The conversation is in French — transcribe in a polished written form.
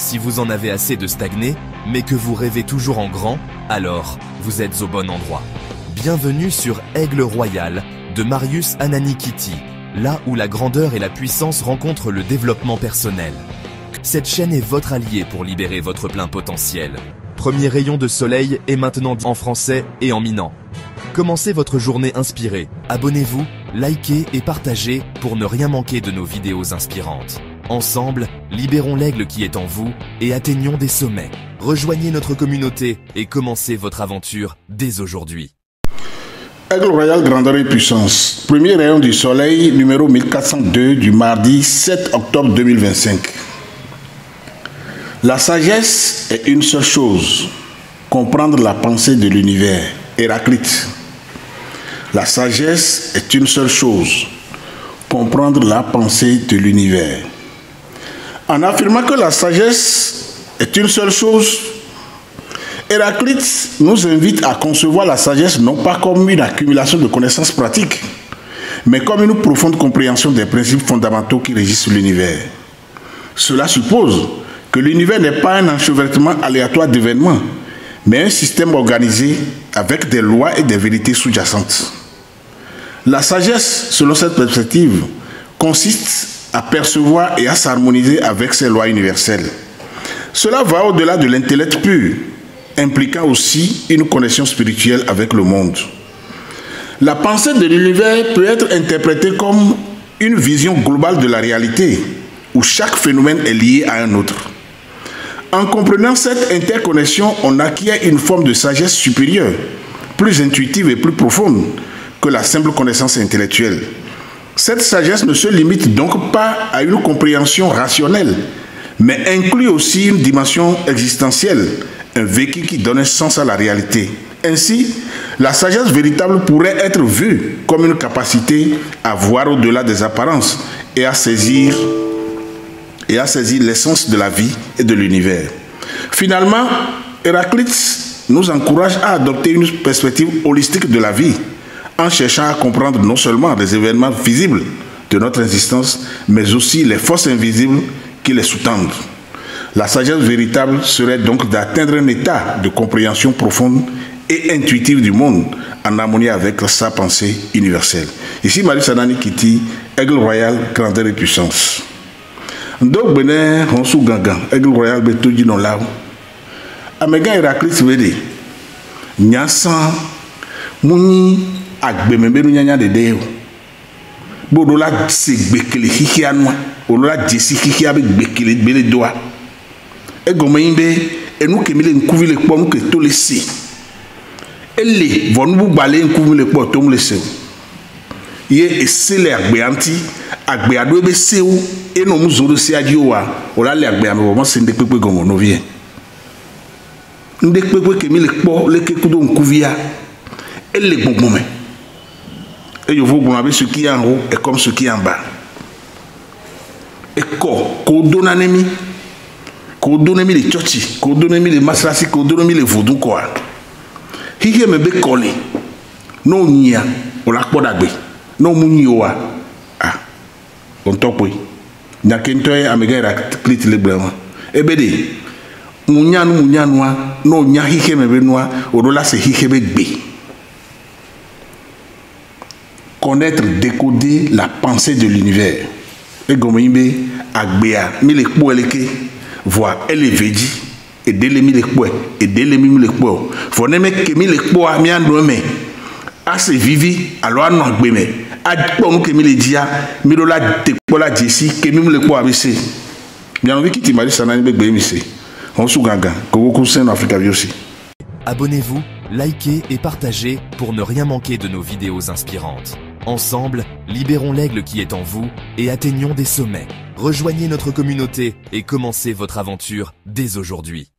Si vous en avez assez de stagner, mais que vous rêvez toujours en grand, alors vous êtes au bon endroit. Bienvenue sur Aigle Royal de Marius Ananikiti, là où la grandeur et la puissance rencontrent le développement personnel. Cette chaîne est votre allié pour libérer votre plein potentiel. Premier rayon de soleil est maintenant en français et en minant. Commencez votre journée inspirée. Abonnez-vous, likez et partagez pour ne rien manquer de nos vidéos inspirantes. Ensemble, libérons l'aigle qui est en vous et atteignons des sommets. Rejoignez notre communauté et commencez votre aventure dès aujourd'hui. Aigle Royal, grandeur et puissance. Premier rayon du soleil, numéro 1402 du mardi 7 octobre 2025. La sagesse est une seule chose, comprendre la pensée de l'univers. Héraclite. La sagesse est une seule chose, comprendre la pensée de l'univers. En affirmant que la sagesse est une seule chose, Héraclite nous invite à concevoir la sagesse non pas comme une accumulation de connaissances pratiques, mais comme une profonde compréhension des principes fondamentaux qui régissent l'univers. Cela suppose que l'univers n'est pas un enchevêtrement aléatoire d'événements, mais un système organisé avec des lois et des vérités sous-jacentes. La sagesse, selon cette perspective, consiste à percevoir et à s'harmoniser avec ces lois universelles. Cela va au-delà de l'intellect pur, impliquant aussi une connexion spirituelle avec le monde. La pensée de l'univers peut être interprétée comme une vision globale de la réalité, où chaque phénomène est lié à un autre. En comprenant cette interconnexion, on acquiert une forme de sagesse supérieure, plus intuitive et plus profonde que la simple connaissance intellectuelle. Cette sagesse ne se limite donc pas à une compréhension rationnelle, mais inclut aussi une dimension existentielle, un vécu qui donne un sens à la réalité. Ainsi, la sagesse véritable pourrait être vue comme une capacité à voir au-delà des apparences et à saisir l'essence de la vie et de l'univers. Finalement, Héraclite nous encourage à adopter une perspective holistique de la vie, en cherchant à comprendre non seulement les événements visibles de notre existence, mais aussi les forces invisibles qui les sous-tendent. La sagesse véritable serait donc d'atteindre un état de compréhension profonde et intuitive du monde, en harmonie avec sa pensée universelle. Ici, Marius Ananikiti, Aigle Royal, grandeur et puissance. Donc, Benin, on sous gangan, Aigle Royal, Betoji non là. Améga Héraclite Vede, Nyansan, Mouni, Agbemebe Nyanya de Deo. Bodola Segbekele Hikianwa, Odola Jesi Hikiabe Bekele Bele Doa. Egomeimbe, et nous qui mille n'couvre les pommes que tous les si. Elle vont nous balayer n'couvre les pommes, tout le sait. Yé et c'est les agbeanti, agbeado be seu, et non nous autres si adioa, ola les agbeame, vraiment c'est des peuples comme on vient. Des peuples qui mille les pommes, les que nous n'couvia, et les bons moments. Et je vous dis ce qui est en haut est comme ce qui est en bas. Et qu'on donne un ennemi, qu'on donne les tchotchi, qu'on donne les masrasi, qu'on donne les vaudou quoi. Hihi me be collé. Non nia, on l'a pas d'agbe. Non mounioa. Ah, on tope. N'a qu'un toy à me gagner la clite les blancs. Eh ben dis, mounia noa, non nia hihi me be noa, au dollar c'est hihi be be. Connaître, décoder la pensée de l'univers. Et Gomeimbe, Agbea, mille poeleke, voir elle est védi, et dès les mille poe, et dès les mille poe. Faut n'aimer que mille poe, mi andoueme, à se vivi, alors non gbeme, à bon que mille dia, mirola te pola jessi, que mille poe abc. Bien envie qui t'imagine ça n'a pas gbeme ici. On sous ganga, que beaucoup c'est en Afrique aussi. Abonnez-vous, likez et partagez pour ne rien manquer de nos vidéos inspirantes. Ensemble, libérons l'aigle qui est en vous et atteignons des sommets. Rejoignez notre communauté et commencez votre aventure dès aujourd'hui.